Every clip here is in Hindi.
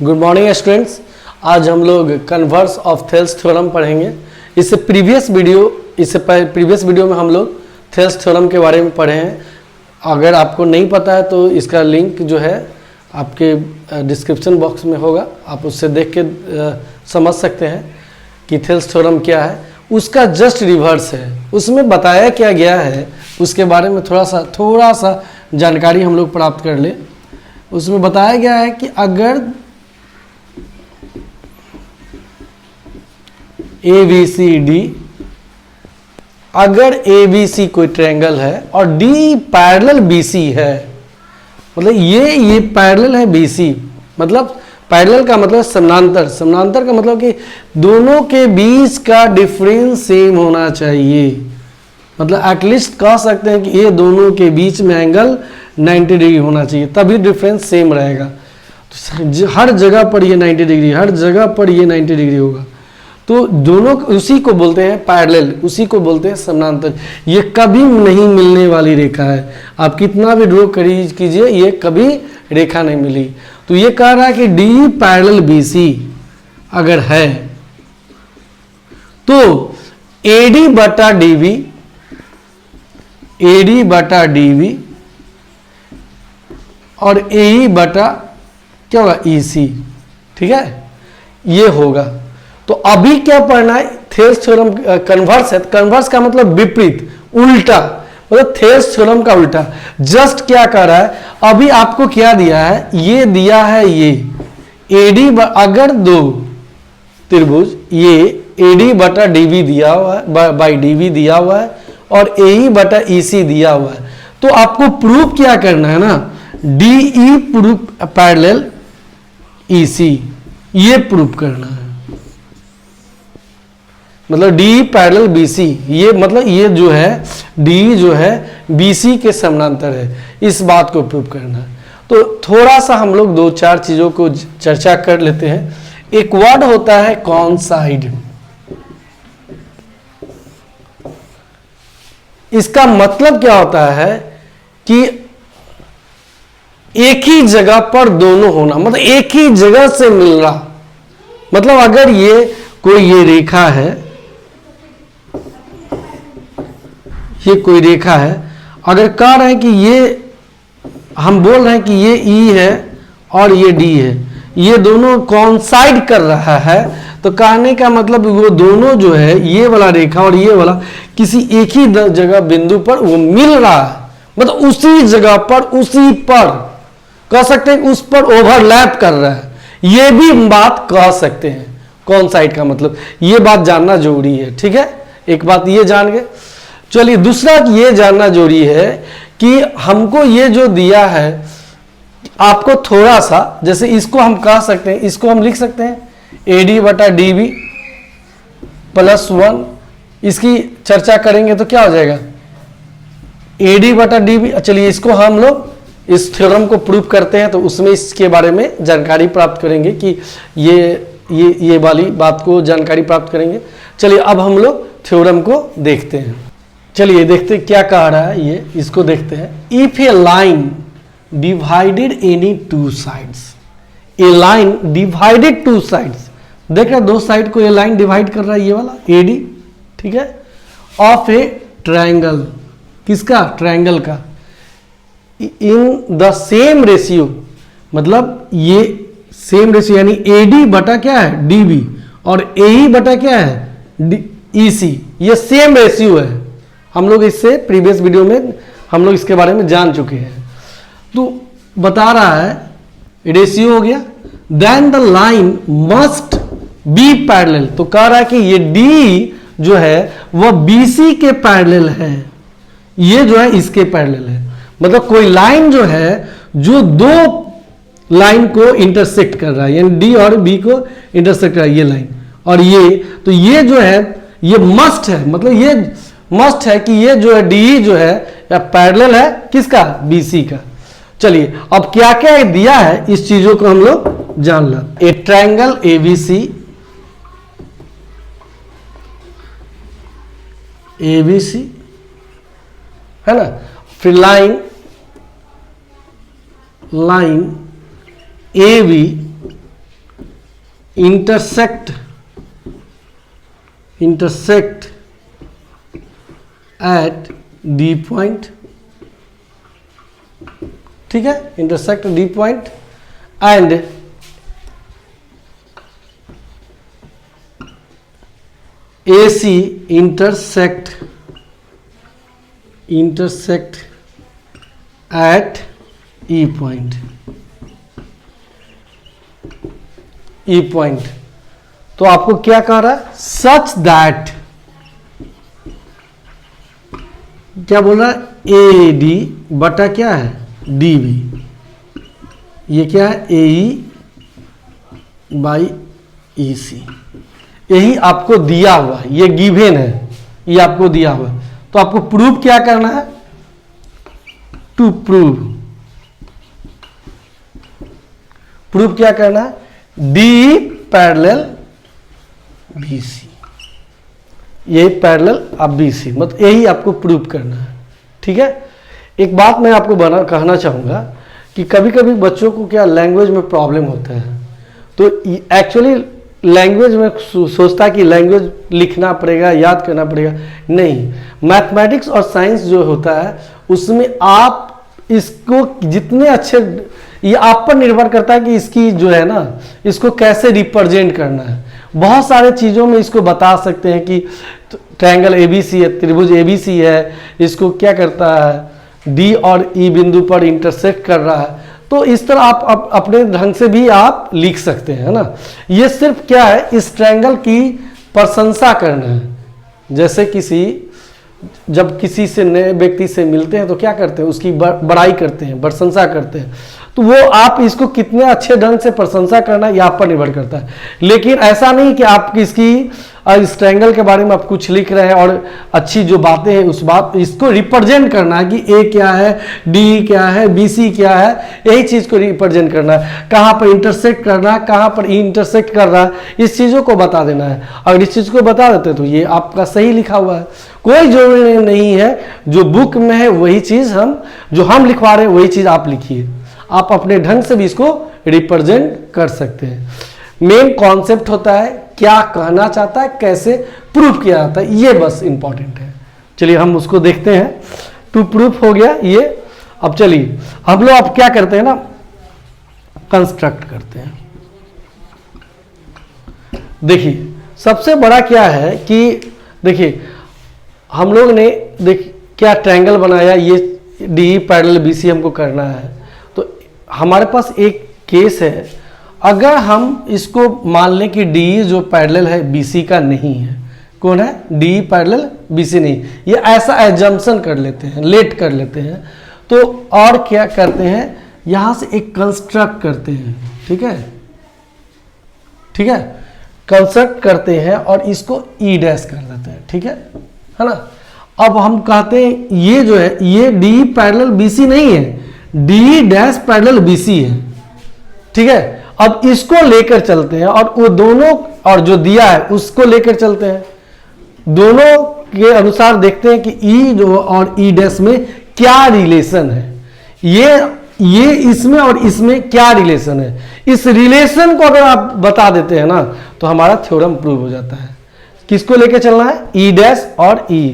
Good morning students. आज हम लोग कन्वर्स ऑफ थेल्स थ्योरम पढ़ेंगे। इससे प्रीवियस वीडियो में हम लोग थेल्स थ्योरम के बारे में पढ़े हैं। अगर आपको नहीं पता है तो इसका लिंक जो है आपके डिस्क्रिप्शन बॉक्स में होगा, आप उससे देख के समझ सकते हैं कि थेल्स थ्योरम क्या है। उसका जस्ट रिवर्स है, उसमें बताया क्या गया है उसके बारे में थोड़ा सा जानकारी हम लोग प्राप्त कर ले। उसमें बताया गया है कि अगर ABCD, अगर ABC कोई ट्रायंगल है और D पैरेलल BC है, मतलब ये पैरेलल है BC, मतलब पैरेलल का मतलब समानांतर, समानांतर का मतलब कि दोनों के बीच का डिफरेंस सेम होना चाहिए। मतलब एटलीस्ट कह सकते हैं कि ये दोनों के बीच में एंगल 90 डिग्री होना चाहिए, तभी डिफरेंस सेम रहेगा। तो हर जगह पर ये 90 डिग्री, हर जगह पर ये 90 डिग्री होगा, तो दोनों उसी को बोलते हैं पैरेलल, उसी को बोलते हैं समानांतर। ये कभी नहीं मिलने वाली रेखा है, आप कितना भी ड्रॉ कीजिए ये कभी रेखा नहीं मिली। तो ये कह रहा है कि D पैरेलल BC अगर है तो AD बटा DB और AE बटा क्या होगा EC, ठीक है, ये होगा। तो अभी क्या पढ़ना है, थेल्स थ्योरम कन्वर्स है। कन्वर्स का मतलब विपरीत, उल्टा, मतलब थेल्स थ्योरम का उल्टा। जस्ट क्या कर रहा है, अभी आपको क्या दिया है, ये दिया है ये AD, अगर दो त्रिभुज ये AD बटा DB दिया हुआ है, बाई DB दिया हुआ है और AE बटा EC दिया हुआ है, तो आपको प्रूफ क्या करना है ना, DE प्रूफ पैरेलल EC, ये प्रूफ करना है। मतलब D पैरेलल BC, ये मतलब ये जो है D जो है BC के समानांतर है, इस बात को प्रूव करना है। तो थोड़ा सा हम लोग दो चार चीजों को चर्चा कर लेते हैं। एक वर्ड होता है कॉन्साइड, इसका मतलब क्या होता है कि एक ही जगह पर दोनों होना, मतलब एक ही जगह से मिलना। मतलब अगर ये कोई रेखा है, ये कोई रेखा है, अगर कह रहे हैं कि ये, हम बोल रहे हैं कि ये E है और ये D है, ये दोनों कॉन्साइड कर रहा है, तो कहने का मतलब वो दोनों जो है, ये वाला रेखा और ये वाला किसी एक ही जगह बिंदु पर वो मिल रहा है, मतलब उसी जगह पर, उसी पर कह सकते हैं, उस पर ओवरलैप कर रहा है, ये भी बात कह सकते हैं। कॉन्साइड का मतलब ये बात जानना जरूरी है, ठीक है। एक बात ये जान गए। चलिए दूसरा ये जानना जरूरी है कि हमको ये जो दिया है, आपको थोड़ा सा, जैसे इसको हम कह सकते हैं, इसको हम लिख सकते हैं AD बटा DB प्लस 1, इसकी चर्चा करेंगे तो क्या हो जाएगा AD बटा DB। चलिए इसको हम लोग इस थ्योरम को प्रूव करते हैं, तो उसमें इसके बारे में जानकारी प्राप्त करेंगे कि ये वाली बात को जानकारी प्राप्त करेंगे। चलिए अब हम लोग थ्योरम को देखते हैं। चलिए देखते क्या कह रहा है ये, इसको देखते हैं। If A line divided any two sides, A line divided two sides, देख रहे दो साइड को ये लाइन डिवाइड कर रहा है, ये वाला AD, ठीक है, ऑफ ए ट्रायंगल, किसका, ट्रायंगल का, इन द सेम रेशियो, मतलब ये सेम रेशियो यानी AD बटा क्या है DB और AE बटा क्या है EC, ये सेम रेशियो है। हम लोग इससे प्रीवियस वीडियो में हम लोग इसके बारे में जान चुके हैं। तो बता रहा है रेशियो हो गया, then the line must be parallel, तो कह रहा है कि ये D जो है वह BC के पैरेलल है, ये जो है इसके पैरेलल है। मतलब कोई लाइन जो है जो दो लाइन को इंटरसेक्ट कर रहा है, यानी D और B को इंटरसेक्ट कर रहा है ये लाइन और ये, तो ये जो है ये मस्ट है, मतलब ये मस्ट है कि ये जो है DE जो है या पैरेलल है किसका, BC का। चलिए अब क्या क्या दिया है, इस चीजों को हम लोग जान लें। ए ट्रायंगल ABC है ना, फिर line AB intersect at D point, ठीक है, intersect D point and AC intersect at E point, तो आपको क्या कह रहा है, सच दैट, क्या बोल रहा है, AD बटा क्या है, DB, ये क्या है, AE बाई EC, यही आपको दिया हुआ है, ये गिवन है, ये आपको दिया हुआ है, तो आपको प्रूव क्या करना है, टू प्रूव क्या करना है, डी पैरेलल BC, ये पैरेलल अब BC, मतलब यही आपको प्रूव करना है, ठीक है। एक बात मैं आपको कहना चाहूँगा कि कभी कभी बच्चों को क्या लैंग्वेज में प्रॉब्लम होता है, तो एक्चुअली लैंग्वेज में सोचता है कि लैंग्वेज लिखना पड़ेगा, याद करना पड़ेगा, नहीं, मैथमेटिक्स और साइंस जो होता है उसमें आप इसको जितने अच्छे, ये आप पर निर्भर करता है कि इसकी जो है ना, इसको कैसे रिप्रेजेंट करना है। बहुत सारे चीज़ों में इसको बता सकते हैं कि ट्रायंगल ABC है, त्रिभुज ABC है, इसको क्या करता है, D और E बिंदु पर इंटरसेक्ट कर रहा है, तो इस तरह आप अपने ढंग से भी आप लिख सकते हैं, है ना। ये सिर्फ क्या है, इस ट्रायंगल की प्रशंसा करना है। जैसे जब किसी से नए व्यक्ति से मिलते हैं तो क्या करते हैं, उसकी बड़ाई करते हैं, प्रशंसा करते हैं, तो वो आप इसको कितने अच्छे ढंग से प्रशंसा करना ये आप पर निर्भर करता है। लेकिन ऐसा नहीं कि आप इस ट्रायंगल के बारे में आप कुछ लिख रहे हैं और अच्छी जो बातें हैं उस बात इसको रिप्रेजेंट करना है कि A क्या है, D क्या है, BC क्या है, यही चीज़ को रिप्रेजेंट करना है, कहाँ पर इंटरसेक्ट करना है, कहाँ पर E इंटरसेक्ट कर रहा है, इस चीज़ों को बता देना है। अगर इस चीज़ को बता देते तो ये आपका सही लिखा हुआ है, कोई जरूरी नहीं है जो बुक में है वही चीज़ जो हम लिखवा रहे हैं वही चीज़ आप लिखिए, आप अपने ढंग से भी इसको रिप्रेजेंट कर सकते हैं। मेन कॉन्सेप्ट होता है क्या कहना चाहता है, कैसे प्रूफ किया जाता है, ये बस इंपॉर्टेंट है। चलिए हम उसको देखते हैं, टू प्रूफ हो गया ये। अब चलिए हम लोग अब क्या करते हैं ना, कंस्ट्रक्ट करते हैं। देखिए सबसे बड़ा क्या है कि देखिए हम लोग ने क्या ट्रायंगल बनाया, ये डी पैरेलल BC हमको करना है, तो हमारे पास एक केस है, अगर हम इसको मान लें कि डी जो पैरेलल है BC का नहीं है, कौन है, डी पैरेलल BC नहीं, ये ऐसा एजम्पशन कर लेते हैं, लेट कर लेते हैं, तो और क्या करते हैं, यहां से एक कंस्ट्रक्ट करते हैं, ठीक है, कंस्ट्रक्ट करते हैं और इसको E डैश कर देते हैं, ठीक है ना। अब हम कहते हैं ये जो है ये डी पैरेलल BC नहीं है, डी डैश पैरेलल BC है, ठीक है। अब इसको लेकर चलते हैं और वो दोनों और जो दिया है उसको लेकर चलते हैं, दोनों के अनुसार देखते हैं कि E जो और E डैश में क्या रिलेशन है, ये इसमें और इसमें क्या रिलेशन है। इस रिलेशन को अगर आप बता देते हैं ना तो हमारा थ्योरम प्रूव हो जाता है। किसको लेकर चलना है, E डैश और E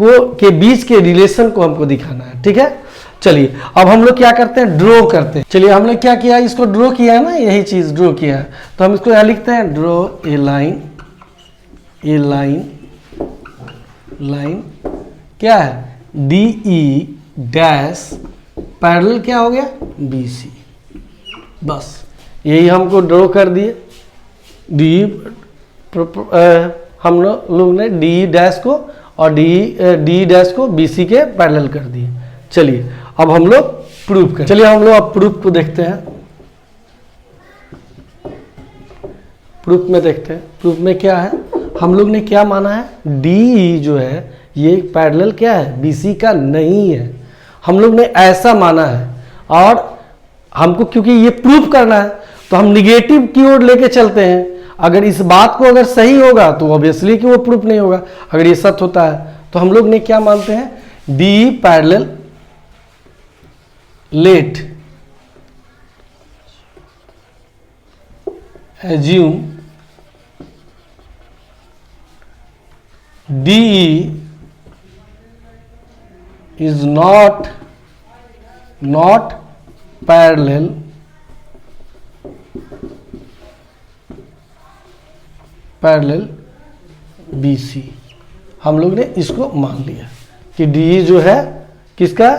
के बीच के रिलेशन को हमको दिखाना है, ठीक है। चलिए अब हम लोग क्या करते हैं, ड्रॉ करते हैं। चलिए हमने क्या किया, इसको ड्रॉ किया है ना, यही चीज ड्रॉ किया है, तो हम इसको यहां लिखते हैं, ड्रॉ ए लाइन क्या है, DE डैश पैरेलल क्या हो गया, BC, बस यही हमको ड्रॉ कर दिए। हम लोग ने डी डैश को और डी डैश को BC के पैरेलल कर दिए। चलिए अब हम लोग प्रूफ करें, चलिए हम लोग अब प्रूफ को देखते हैं। प्रूफ में देखते हैं, प्रूफ में क्या है, हम लोग ने क्या माना है, DE जो है ये पैरेलल क्या है, BC का नहीं है, हम लोग ने ऐसा माना है। और हमको क्योंकि ये प्रूफ करना है तो हम निगेटिव की ओर लेके चलते हैं। अगर इस बात को अगर सही होगा तो ऑब्वियसली कि वो प्रूफ नहीं होगा, अगर ये सत्य होता है तो हम लोग ने क्या मानते हैं, D parallel late assume DE is not parallel BC। हम लोग ने इसको मान लिया कि DE जो है किसका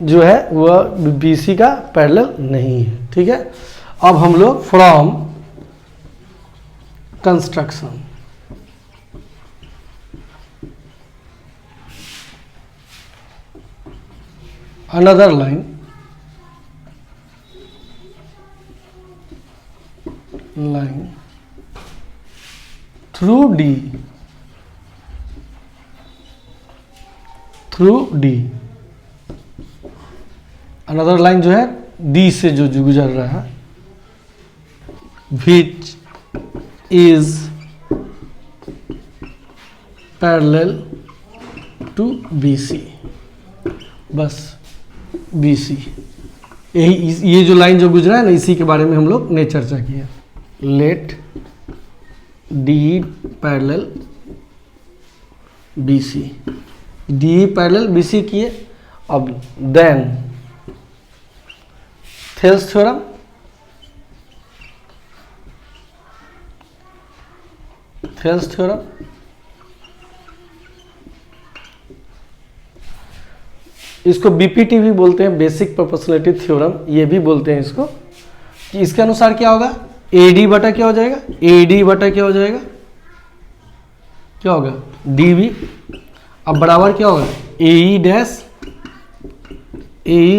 जो है वह BC का पैरेलल नहीं है। ठीक है, अब हम लोग from construction another line through D another line जो है D से जो गुजर रहा है, which is parallel to BC। बस BC यही, ये जो लाइन जो गुजरा है ना, इसी के बारे में हम लोग ने चर्चा की है। Let DE parallel BC, DE parallel BC किए। अब देन थेल्स थ्योरम, इसको BPT भी बोलते हैं, बेसिक प्रोपोर्शनलिटी थ्योरम ये भी बोलते हैं इसको, कि इसके अनुसार क्या होगा, AD बटा क्या हो जाएगा, AD बटा क्या हो जाएगा, क्या होगा DB। अब बराबर क्या होगा AE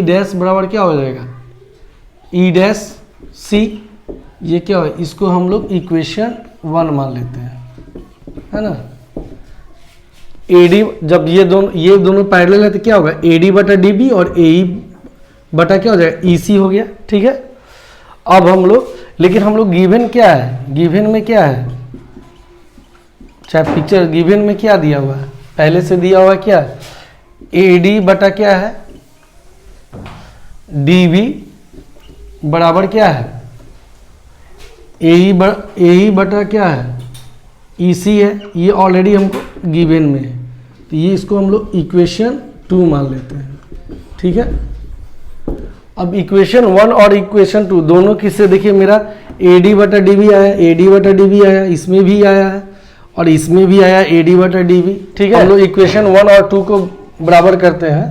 डैश बराबर क्या हो जाएगा E डैश C। ये क्या है, इसको हम लोग इक्वेशन 1 मान लेते हैं, है ना। AD जब ये दोनों पैरेलल है तो क्या होगा AD बटा DB और AE बटा क्या हो जाएगा EC हो गया। ठीक है, अब हम लोग, लेकिन हम लोग गिवन क्या है, गिवन में क्या है, चाहे पिक्चर गिवन में क्या दिया हुआ है, पहले से दिया हुआ है क्या, AD बटा क्या है DB बराबर क्या है AE बटा क्या है EC है। ये ऑलरेडी हमको गिवन में है, तो ये इसको हम लोग इक्वेशन 2 मान लेते हैं। ठीक है, अब इक्वेशन 1 और इक्वेशन 2 दोनों किससे, देखिए मेरा AD बटा DB आया, AD बटा DB आया, इसमें भी आया है और इसमें भी आया AD बटा DB। ठीक है, हम लोग इक्वेशन 1 और 2 को बराबर करते हैं,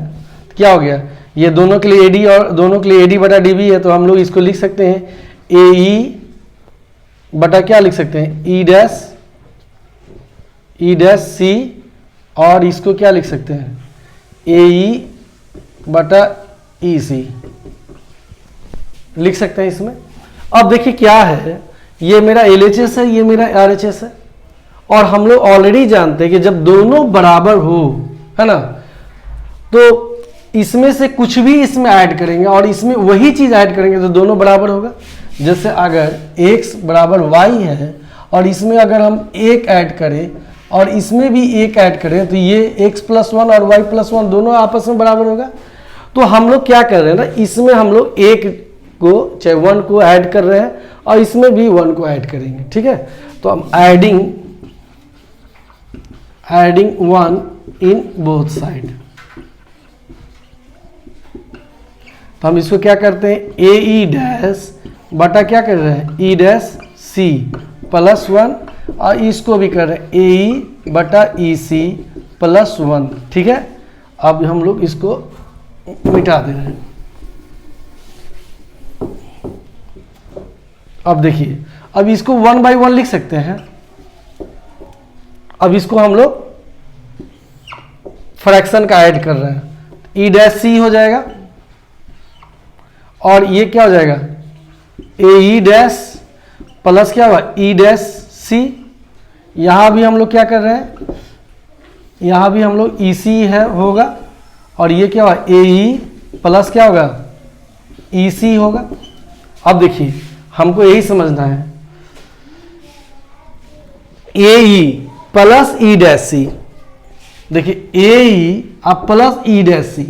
तो क्या हो गया, ये दोनों के लिए AD और दोनों के लिए AD बटा DB है, तो हम लोग इसको लिख सकते हैं AE बटा क्या लिख सकते हैं E डैश C, और इसको क्या लिख सकते हैं AE बटा EC लिख सकते हैं इसमें। अब देखिए क्या है, ये मेरा LHS है, ये मेरा RHS है, और हम लोग ऑलरेडी जानते हैं कि जब दोनों बराबर हो, है ना, तो इसमें से कुछ भी इसमें ऐड करेंगे और इसमें वही चीज ऐड करेंगे तो दोनों बराबर होगा। जैसे अगर x बराबर y है और इसमें अगर हम 1 ऐड करें और इसमें भी 1 ऐड करें, तो ये x + 1 और y + 1 दोनों आपस में बराबर होगा। तो हम लोग क्या कर रहे हैं ना, इसमें हम लोग 1 को चाहे 1 को ऐड कर रहे हैं और इसमें भी 1 को ऐड करेंगे। ठीक है, तो हम एडिंग 1 इन बोथ साइड, तो हम इसको क्या करते हैं AE डैश बटा क्या कर रहे हैं E डैश C + 1, और इसको भी कर रहे हैं AE बटा EC + 1। ठीक है, अब हम लोग इसको मिटा दे रहे हैं। अब देखिए, अब इसको 1 by 1 लिख सकते हैं। अब इसको हम लोग फ्रैक्शन का ऐड कर रहे हैं, E डैश C हो जाएगा और ये क्या हो जाएगा AE डैश प्लस क्या हुआ E डैश C। यहाँ भी हम लोग क्या कर रहे हैं, यहाँ भी हम लोग EC है होगा, और ये क्या होगा AE प्लस क्या होगा EC होगा। अब देखिए हमको यही समझना है, AE plus E dash C, देखिए AE अब प्लस E डैश C,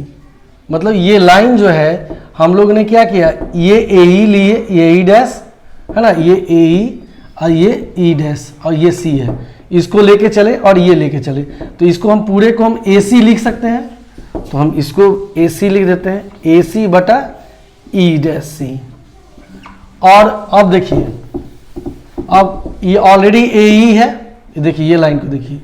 मतलब ये लाइन जो है हम लोग ने क्या किया, ये AE लिए, ये E डैश है ना, ये AE और ये E डैश और ये C है, इसको लेके चले और ये लेके चले, तो इसको हम पूरे को हम AC लिख सकते हैं। तो हम इसको AC लिख देते हैं, AC बटा ई डैश सी। और अब देखिए, अब ये ऑलरेडी AE है, देखिए ये लाइन को देखिए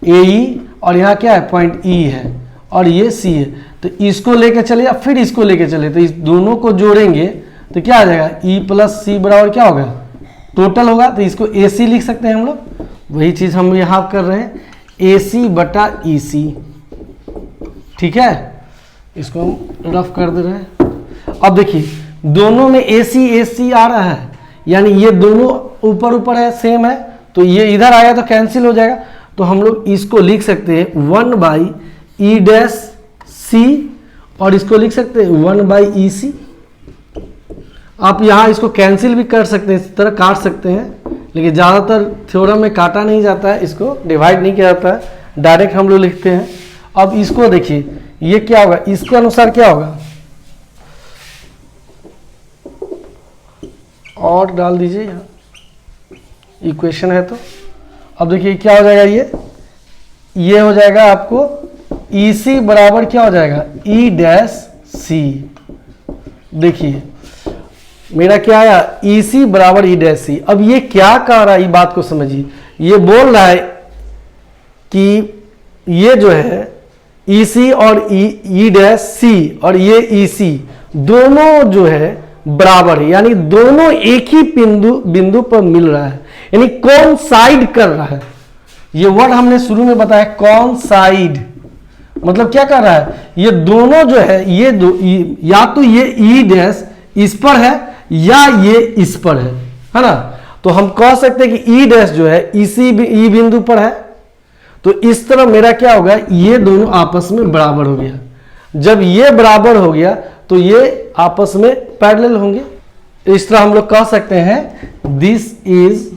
AE, और यहाँ क्या है पॉइंट E है, और ये C है। तो इसको लेके चले या फिर इसको लेके चले, तो इस दोनों को जोड़ेंगे तो क्या आ जाएगा, E प्लस C बराबर क्या होगा, टोटल होगा। तो इसको AC लिख सकते हैं हम लोग, वही चीज़ हम यहाँ कर रहे हैं, AC बटा EC। ठीक है, इसको हम रफ कर दे रहे हैं। अब देखिए दोनों में AC आ रहा है, यानी ये दोनों ऊपर ऊपर है, सेम है, तो ये इधर आया तो कैंसिल हो जाएगा। तो हम लोग इसको लिख सकते हैं 1 बाई ई डैश सी, और इसको लिख सकते हैं 1 बाई ई सी। आप यहाँ इसको कैंसिल भी कर सकते हैं, इस तरह काट सकते हैं, लेकिन ज़्यादातर थ्योरम में काटा नहीं जाता है, इसको डिवाइड नहीं किया जाता है, डायरेक्ट हम लोग लिखते हैं। अब इसको देखिए, ये क्या होगा, इसके अनुसार क्या होगा, और डाल दीजिए यहाँ, इक्वेशन है तो। अब देखिए क्या हो जाएगा, ये हो जाएगा आपको EC बराबर क्या हो जाएगा, E डैश सी। देखिए मेरा क्या आया, EC बराबर E डैश सी। अब ये क्या कह रहा है, ये बात को समझिए, ये बोल रहा है कि ये जो है EC और E डैश सी और ये EC दोनों जो है बराबर है, यानी दोनों एक ही बिंदु पर मिल रहा है, यानी कोइंसाइड कर रहा है। ये वर्ड हमने शुरू में बताया, कोइंसाइड मतलब क्या कर रहा है, ये दोनों जो है, ये दो या तो ये E डैश इस पर है या ये इस पर है ना। तो हम कह सकते हैं कि E डैश जो है इसी E बिंदु पर है, तो इस तरह मेरा क्या होगा, ये दोनों आपस में बराबर हो गया। जब ये बराबर हो गया तो ये आपस में पैरेलल होंगे। इस तरह हम लोग कह सकते हैं this is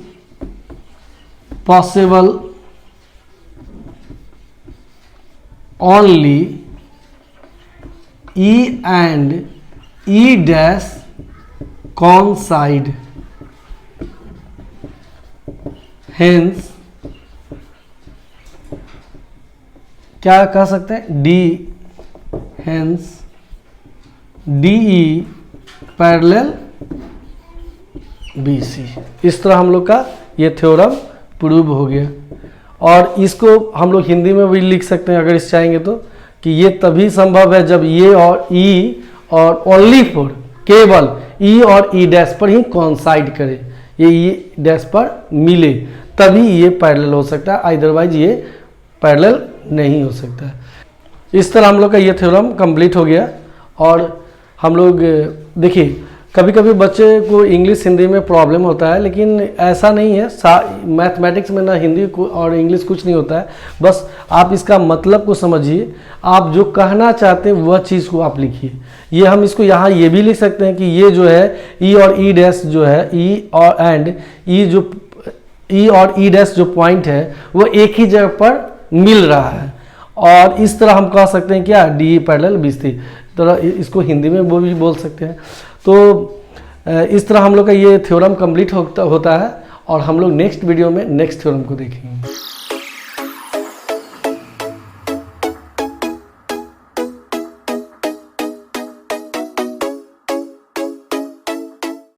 possible only E and E dash coincide, hence क्या कह सकते हैं, D hence DE parallel BC। इस तरह हम लोग का ये थ्योरम प्रूव हो गया। और इसको हम लोग हिंदी में भी लिख सकते हैं अगर इस चाहेंगे तो, कि ये तभी संभव है जब ये और E और ओनली फॉर केवल E और E डैश पर ही कोइंसाइड करे, ये E डैश पर मिले, तभी ये पैरेलल हो सकता है, अदरवाइज ये पैरेलल नहीं हो सकता है। इस तरह हम लोग का ये थ्योरम कंप्लीट हो गया। और हम लोग देखिए, कभी कभी बच्चे को इंग्लिश हिंदी में प्रॉब्लम होता है, लेकिन ऐसा नहीं है, मैथमेटिक्स में ना हिंदी और इंग्लिश कुछ नहीं होता है, बस आप इसका मतलब को समझिए, आप जो कहना चाहते हैं वह चीज़ को आप लिखिए। ये हम इसको यहाँ ये भी लिख सकते हैं कि ये जो है E और E डैश जो है, E और एंड E और E डैश जो पॉइंट है वो एक ही जगह पर मिल रहा है। और इस तरह हम कह सकते हैं क्या, DE पैरेलल BC, तरह इसको हिंदी में वो भी बोल सकते हैं। तो इस तरह हम लोग का ये थ्योरम कंप्लीट होता है, और हम लोग नेक्स्ट वीडियो में नेक्स्ट थ्योरम को देखेंगे।